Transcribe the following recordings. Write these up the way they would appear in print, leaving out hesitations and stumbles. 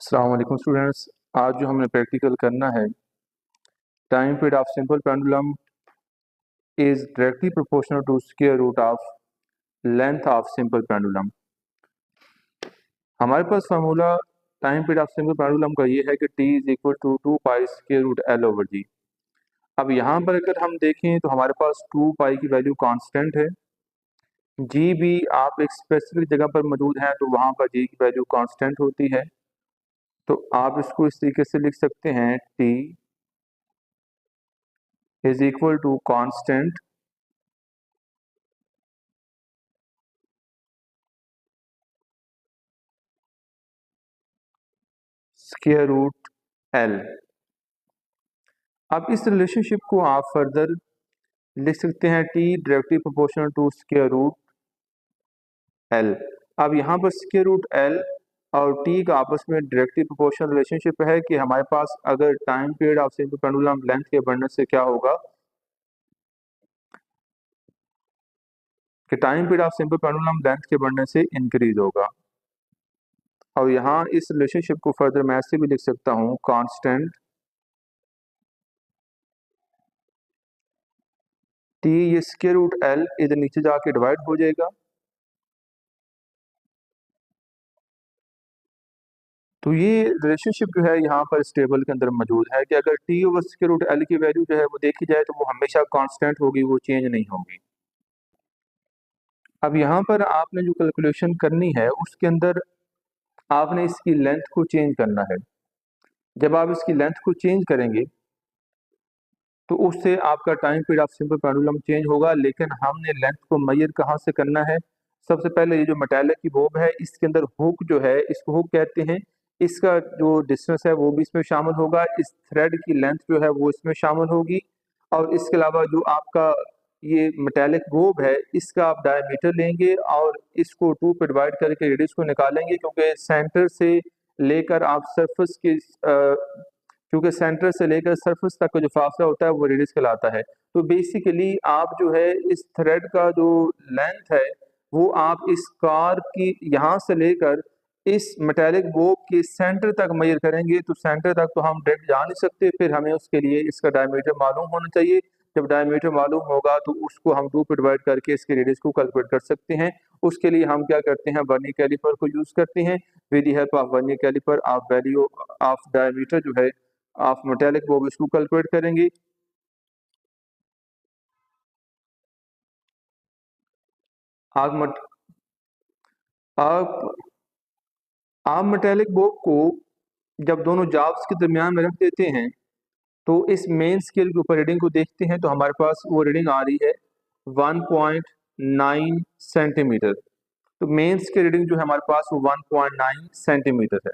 अस्सलाम वालेकुम स्टूडेंट्स। आज जो हमने प्रैक्टिकल करना है, time period of simple pendulum is directly proportional to square root of length of simple pendulum. हमारे पास formula time period of simple pendulum का ये है कि T is equal to 2 pi square root L over G. अब यहाँ पर अगर हम देखें तो हमारे पास 2 पाई की वैल्यू कांस्टेंट है। जी भी आप एक स्पेसिफिक जगह पर मौजूद हैं तो वहाँ पर जी की वैल्यू कांस्टेंट होती है। तो आप इसको इस तरीके से लिख सकते हैं, T is equal to constant square root L. अब इस रिलेशनशिप को आप फर्दर लिख सकते हैं, T directly proportional to square root L. अब यहाँ पर स्क्वायर रूट एल और टी का आपस में डायरेक्टली प्रोपोर्शनल रिलेशनशिप है कि हमारे पास अगर time period of simple pendulum length के बढ़ने से क्या होगा कि time period of simple pendulum length के बढ़ने से इंक्रीज होगा। और यहाँ इस रिलेशनशिप को फर्दर मैं ऐसे भी लिख सकता हूँ, कांस्टेंट टी ये स्क्वायर रूट एल इधर नीचे जाके डिवाइड हो जाएगा। तो ये रिलेशनशिप जो है यहाँ पर इस टेबल के अंदर मौजूद है कि अगर T over square root L की वैल्यू जो है वो देखी जाए तो वो हमेशा कांस्टेंट होगी, वो चेंज नहीं होगी। अब यहाँ पर आपने जो कैलकुलेशन करनी है उसके अंदर आपने इसकी लेंथ को चेंज करना है। जब आप इसकी लेंथ को चेंज करेंगे तो उससे आपका time period of simple pendulum change होगा। लेकिन हमने लेंथ को मेजर कहाँ से करना है? सबसे पहले ये जो मेटालिक की बोब है इसके अंदर हुक जो है, इसको हुक कहते हैं, इसका जो डिस्टेंस है वो भी इसमें शामिल होगा। इस थ्रेड की लेंथ जो है वो इसमें शामिल होगी। और इसके अलावा जो आपका ये मेटालिक बोब है इसका आप डायमीटर लेंगे और इसको 2 पे डिवाइड करके रेडियस को निकालेंगे, क्योंकि सेंटर से लेकर आप सरफेस की क्योंकि सेंटर से लेकर सरफेस तक का जो फासला होता है वो रेडियस कहलाता है। तो बेसिकली आप जो है इस थ्रेड का जो लेंथ है वो आप इस कार की यहाँ से लेकर इस मेटालिक बोब के सेंटर तक मेजर करेंगे। तो सेंटर तक तो हम डायरेक्ट जा नहीं सकते, फिर हमें उसके लिए इसका डायमीटर मालूम होना चाहिए। जब डायमीटर मालूम होगा तो उसको हम 2 पे डिवाइड करके इसके रेडियस को कैलकुलेट कर सकते हैं। उसके लिए हम क्या करते हैं, वर्नियर कैलिपर को यूज करते हैं। With the help of vernier caliper आप वैल्यू ऑफ डायमीटर जो है आप मेटालिक बोब इसको कैलकुलेट करेंगे। आप मट, आप आप मेटालिक बोब को जब दोनों जॉब्स के दरमियान में रख देते हैं तो इस मेन स्केल के ऊपर रीडिंग को देखते हैं तो हमारे पास वो रीडिंग आ रही है 1.9 सेंटीमीटर। तो मेन स्केल रीडिंग जो है हमारे पास वो 1.9 सेंटीमीटर है।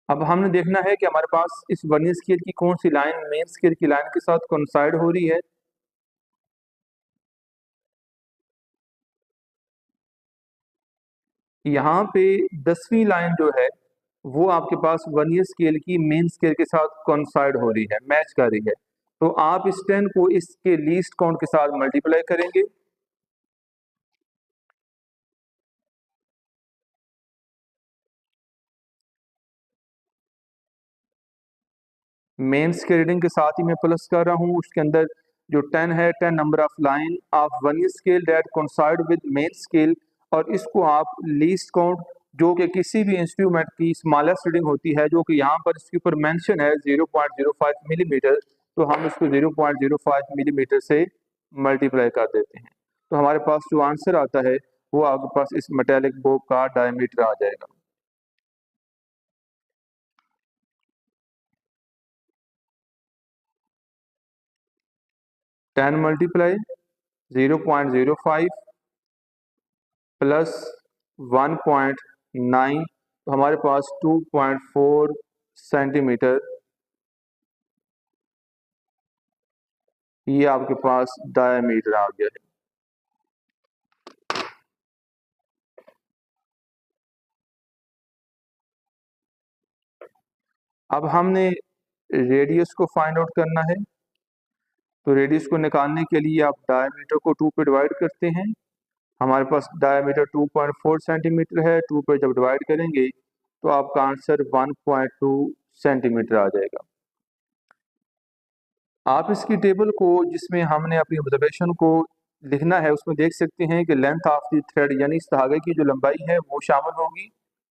अब हमने देखना है कि हमारे पास इस वर्नियर स्केल की कौन सी लाइन मेन स्केल की लाइन के साथ कोइंसाइड हो रही है। यहाँ पे 10वीं लाइन जो है वो आपके पास वर्नियर स्केल की मेन स्केल के साथ कोइंसाइड हो रही है, मैच कर रही है। तो आप इस 10 को इसके लीस्ट काउंट के साथ मल्टीप्लाई करेंगे। मेन स्केल रीडिंग के साथ ही मैं प्लस कर रहा हूँ, उसके अंदर जो 10 है 10 number of line of vernier scale that coincide with main scale, और इसको आप लीस्ट काउंट जो कि किसी भी इंस्ट्रूमेंट की स्मॉलेस्ट रीडिंग होती है, जो कि यहाँ पर इसके ऊपर मेंशन है 0.05 मिलीमीटर, तो हम इसको 0.05 मिलीमीटर से मल्टीप्लाई कर देते हैं। तो हमारे पास जो आंसर आता है वो आपके पास इस मेटालिक बोब का डायमीटर आ जाएगा। 10 मल्टीप्लाई 0.05 प्लस 1.9, तो हमारे पास 2.4 सेंटीमीटर ये आपके पास डायमीटर आ गया है। अब हमने रेडियस को फाइंड आउट करना है। तो रेडियस को निकालने के लिए आप डायमीटर को 2 पे डिवाइड करते हैं। हमारे पास डायमीटर 2.4 सेंटीमीटर है, 2 पे जब डिवाइड करेंगे तो आपका आंसर 1.2 सेंटीमीटर आ जाएगा। आप इसकी टेबल को जिसमें हमने अपनी ऑब्जर्वेशन को लिखना है उसमें देख सकते हैं कि लेंथ ऑफ द थ्रेड यानी इस धागे की जो लंबाई है वो शामिल होगी,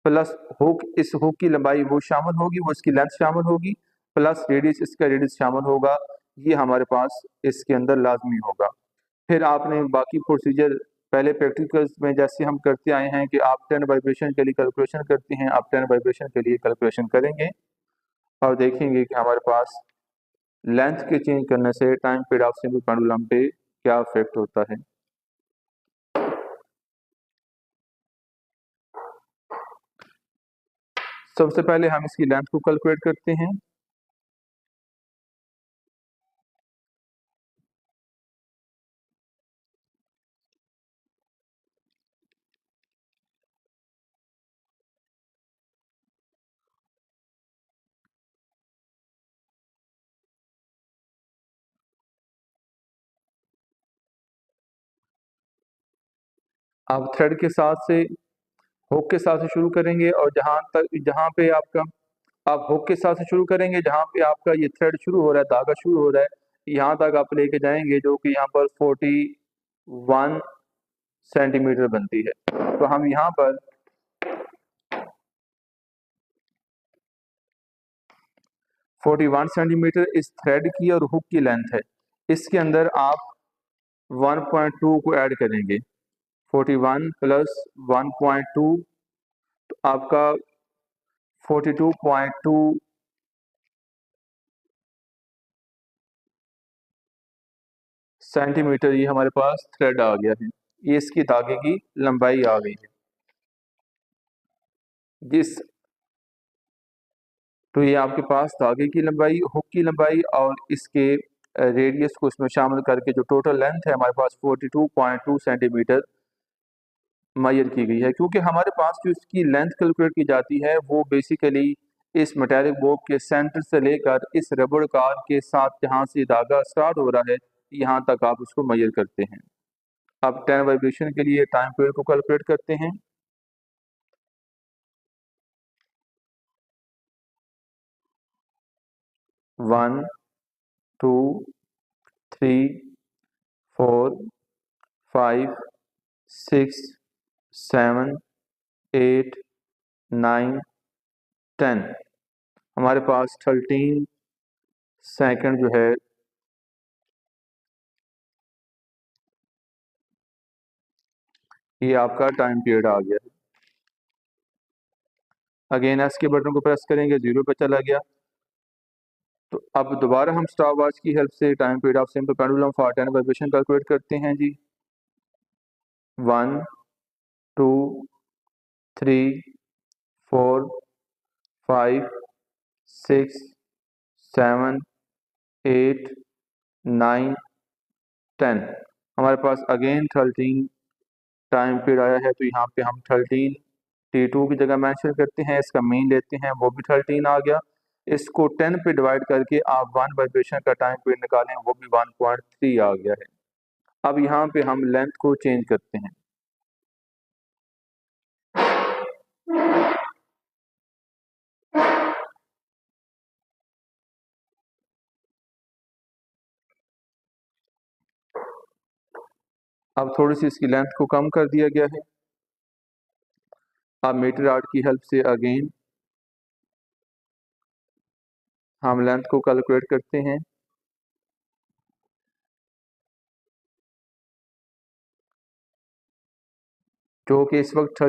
प्लस हुक, इस हुक की लंबाई वो शामिल होगी, वो इसकी लेंथ शामिल होगी, प्लस रेडियस, इसका रेडियस शामिल होगा। ये हमारे पास इसके अंदर लाजमी होगा। फिर आपने बाकी प्रोसीजर पहले प्रैक्टिकल्स में जैसे हम करते आए हैं कि आप 10 वाइब्रेशन के लिए कैलकुलेशन करते हैं, आप 10 वाइब्रेशन के लिए कैलकुलेशन करेंगे और देखेंगे कि हमारे पास लेंथ के चेंज करने से time period of simple pendulum पे क्या इफेक्ट होता है। सबसे पहले हम इसकी लेंथ को कैलकुलेट करते हैं। आप थ्रेड के साथ से हुक के साथ से शुरू करेंगे और जहां पे आपका आप हुक के साथ से शुरू करेंगे, जहां पे आपका ये थ्रेड शुरू हो रहा है, धागा शुरू हो रहा है, यहाँ तक आप लेके जाएंगे जो कि यहाँ पर 41 सेंटीमीटर बनती है। तो हम यहाँ पर 41 सेंटीमीटर इस थ्रेड की और हुक की लेंथ है। इसके अंदर आप 1.2 को ऐड करेंगे, 41 प्लस 1.2 तो आपका 42.2 सेंटीमीटर ये हमारे पास थ्रेड आ गया है। ये इसकी धागे की लंबाई आ गई है। जिस तो ये आपके पास धागे की लंबाई, हुक की लंबाई और इसके रेडियस को इसमें शामिल करके जो टोटल लेंथ है हमारे पास 42.2 सेंटीमीटर मेजर की गई है। क्योंकि हमारे पास जो इसकी लेंथ कैलकुलेट की जाती है वो बेसिकली इस मेटालिक बोर्ड के सेंटर से लेकर इस रबड़ कार के साथ जहाँ से धागा स्टार्ट हो रहा है यहाँ तक आप उसको मेजर करते हैं। अब 10 वाइब्रेशन के लिए टाइम पीरियड को कैलकुलेट करते हैं। वन, टू, थ्री, 4, 5, 6, 7, 8, 9, 10 हमारे पास 13 सेकंड जो है ये आपका टाइम पीरियड आ गया है। अगेन एस के बटन को प्रेस करेंगे, 0 पे चला गया। तो अब दोबारा हम स्टॉप वॉच की हेल्प से time period of simple pendulum for 10 vibration calculate करते हैं जी। 1, 2, 3, 4, 5, 6, 7, 8, 9, 10 हमारे पास अगेन 13 टाइम पीरियड आया है। तो यहाँ पे हम 13 T2 की जगह मेंशन करते हैं, इसका मीन लेते हैं, वो भी 13 आ गया। इसको 10 पे डिवाइड करके आप 1 वाइब्रेशन का टाइम पीरियड निकालें, वो भी 1.3 आ गया है। अब यहाँ पे हम लेंथ को चेंज करते हैं। अब थोड़ी सी इसकी लेंथ को कम कर दिया गया है। अब मीटर आर्ट की हेल्प से अगेन हम लेंथ को कैलकुलेट करते हैं। जो कि इस वक्त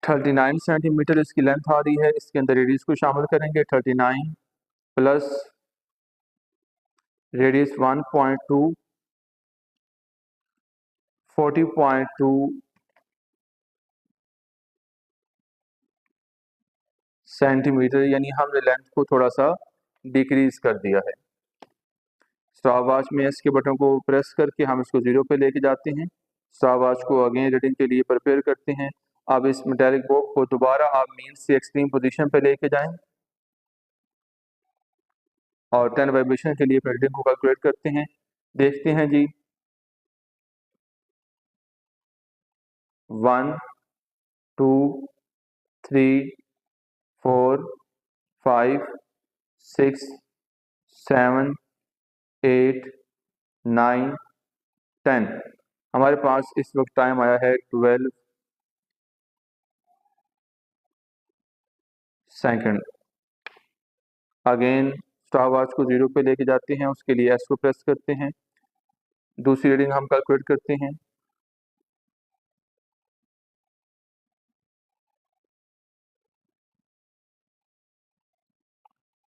39 सेंटीमीटर इसकी लेंथ आ रही है। इसके अंदर रेडियस को शामिल करेंगे, 39 प्लस रेडियस 1.2 40.2 सेंटीमीटर, यानी हमने लेंथ को थोड़ा सा डिक्रीज कर दिया है। स्टॉप वॉच में इसके बटन को प्रेस करके हम इसको 0 पे लेके जाते हैं। स्टॉपवॉच को अगेन रीडिंग के लिए प्रिपेयर करते हैं। अब इस मेटालिक बॉब को दोबारा आप मीन से एक्सट्रीम पोजीशन पे लेके जाएं और 10 वाइब्रेशन के लिए रीडिंग को कैलकुलेट करते हैं। देखते हैं जी, 1 2 3 4 5 6 7 8 9 10। हमारे पास इस वक्त टाइम आया है 12 सेकंड। अगेन स्टॉपवॉच को 0 पे लेके जाते हैं, उसके लिए एस को प्रेस करते हैं। दूसरी रीडिंग हम कैलकुलेट करते हैं।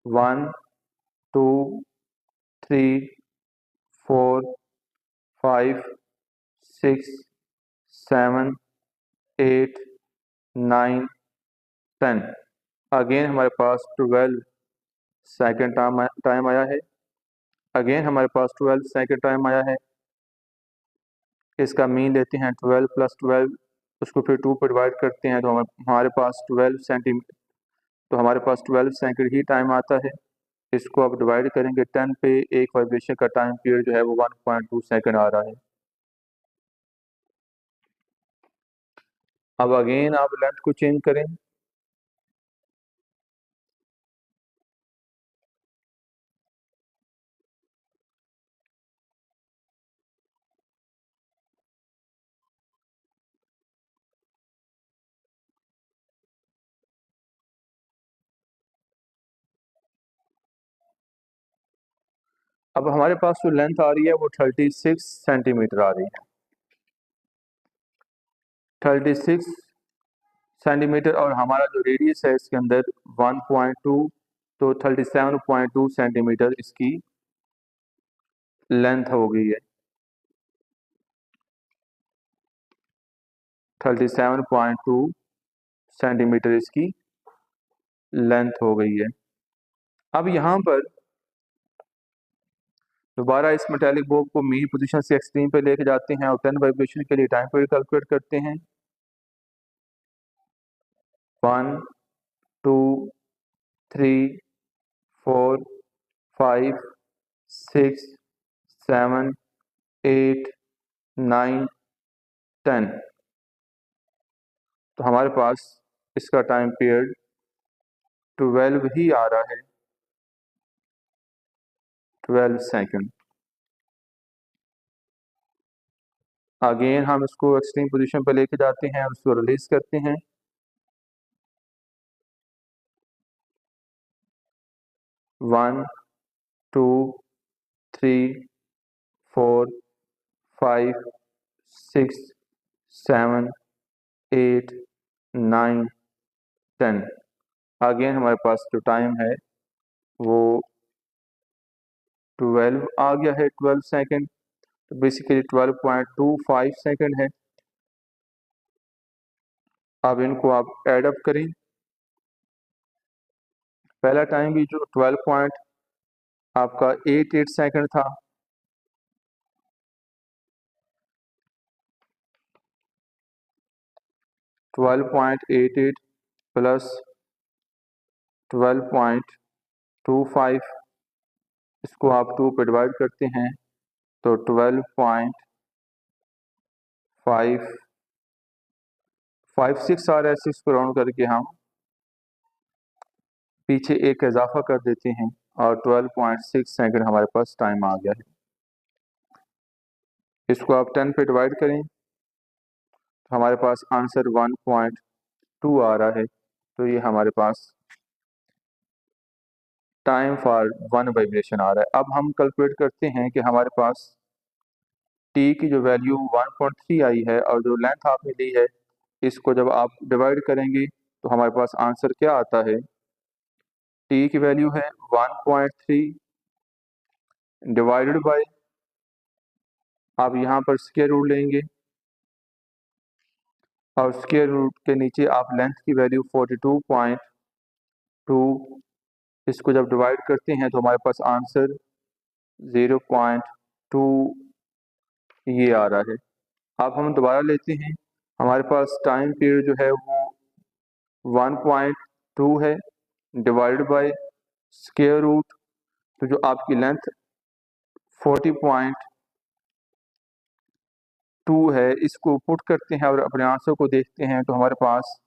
1 2 3 4 5 6 7 8 9 10। अगेन हमारे पास 12 सेकंड टाइम आया है। अगेन हमारे पास 12 सेकंड टाइम आया है। इसका मीन लेते हैं 12 + 12, उसको फिर 2 पर डिवाइड करते हैं तो हमारे पास 12 सेंटीमीटर, तो हमारे पास 12 सेकंड ही टाइम आता है। इसको अब डिवाइड करेंगे 10 पे, एक वाइब्रेशन का टाइम पीरियड जो है वो 1.2 सेकंड आ रहा है। अब अगेन आप लेंथ को चेंज करें। अब हमारे पास जो लेंथ आ रही है वो 36 सेंटीमीटर आ रही है, 36 सेंटीमीटर, और हमारा जो रेडियस है इसके अंदर 1.2, तो 37.2 सेंटीमीटर इसकी लेंथ हो गई है। 37.2 सेंटीमीटर इसकी लेंथ हो गई है। अब यहाँ पर दोबारा इस मेटालिक बॉब को मीन पोजीशन से एक्सट्रीम पे लेके जाते हैं और 10 वाइब्रेशन के लिए टाइम पीरियड कैलकुलेट करते हैं। 1 2 3 4 5 6 7 8 9 10। तो हमारे पास इसका टाइम पीरियड 12 ही आ रहा है, 12 सेकंड। अगेन हम इसको एक्सट्रीम पोजीशन पर लेके जाते हैं और उसको रिलीज करते हैं। 1 2 3 4 5 6 7 8 9 10। अगेन हमारे पास जो टाइम है वो 12 आ गया है, 12 सेकंड। तो बेसिकली 12.25 सेकंड है। अब इनको आप ऐड अप करें। पहला टाइम भी जो 12 पॉइंट आपका 88 सेकंड था, ट्वेल्व पॉइंट 88 प्लस 12.25, इसको आप 2 पे डिवाइड करते हैं तो 12.556 आ रहा है। 6 को राउंड करके हम पीछे एक इजाफा कर देते हैं और 12.6 सेकंड हमारे पास टाइम आ गया है। इसको आप 10 पे डिवाइड करें तो हमारे पास आंसर 1.2 आ रहा है। तो ये हमारे पास टाइम फॉर 1 वाइब्रेशन आ रहा है। अब हम कैलकुलेट करते हैं कि हमारे पास टी की जो वैल्यू 1.3 आई है और जो लेंथ आपने ली है, इसको जब आप डिवाइड करेंगे तो हमारे पास आंसर क्या आता है। टी की वैल्यू है 1.3 डिवाइडेड बाय, आप यहाँ पर स्क्वायर रूट लेंगे और स्क्वायर रूट के नीचे आप लेंथ की वैल्यू 42.2, इसको जब डिवाइड करते हैं तो हमारे पास आंसर 0.2 ये आ रहा है। अब हम दोबारा लेते हैं, हमारे पास टाइम पीरियड जो है वो 1.2 है डिवाइडेड बाय स्क्वायर रूट, तो जो आपकी लेंथ 40.2 है, इसको पुट करते हैं और अपने आंसर को देखते हैं तो हमारे पास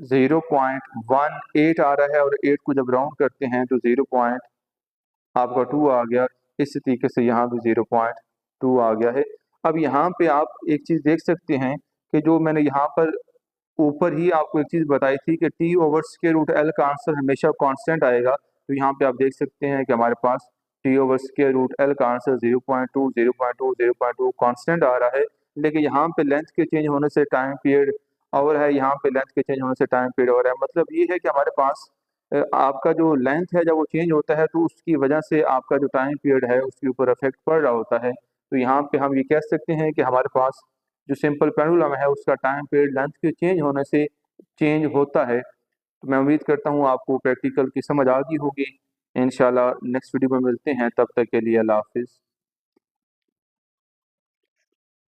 0.18 आ रहा है, और 8 को जब राउंड करते हैं तो 0. आपका 2 आ गया। इस तरीके से यहाँ भी 0.2 आ गया है। अब यहाँ पे आप एक चीज़ देख सकते हैं कि जो मैंने यहाँ पर ऊपर ही आपको एक चीज़ बताई थी कि T over square root L का आंसर हमेशा कांस्टेंट आएगा, तो यहाँ पे आप देख सकते हैं कि हमारे पास T over square root L का आंसर 0.2 कांस्टेंट आ रहा है। लेकिन यहाँ पे लेंथ के चेंज होने से टाइम पीरियड और है, यहाँ पे लेंथ के चेंज होने से टाइम पीरियड और है। मतलब ये है कि हमारे पास आपका जो लेंथ है जब वो चेंज होता है तो उसकी वजह से आपका जो टाइम पीरियड है उसके ऊपर इफेक्ट पड़ रहा होता है। तो यहाँ पे हम ये कह सकते हैं कि हमारे पास जो सिंपल पेंडुलम है उसका टाइम पीरियड लेंथ के चेंज होने से चेंज होता है। तो मैं उम्मीद करता हूँ आपको प्रैक्टिकल की समझ आ गई होगी। इंशाल्लाह नेक्स्ट वीडियो में मिलते हैं, तब तक के लिए अल्लाह हाफिज़।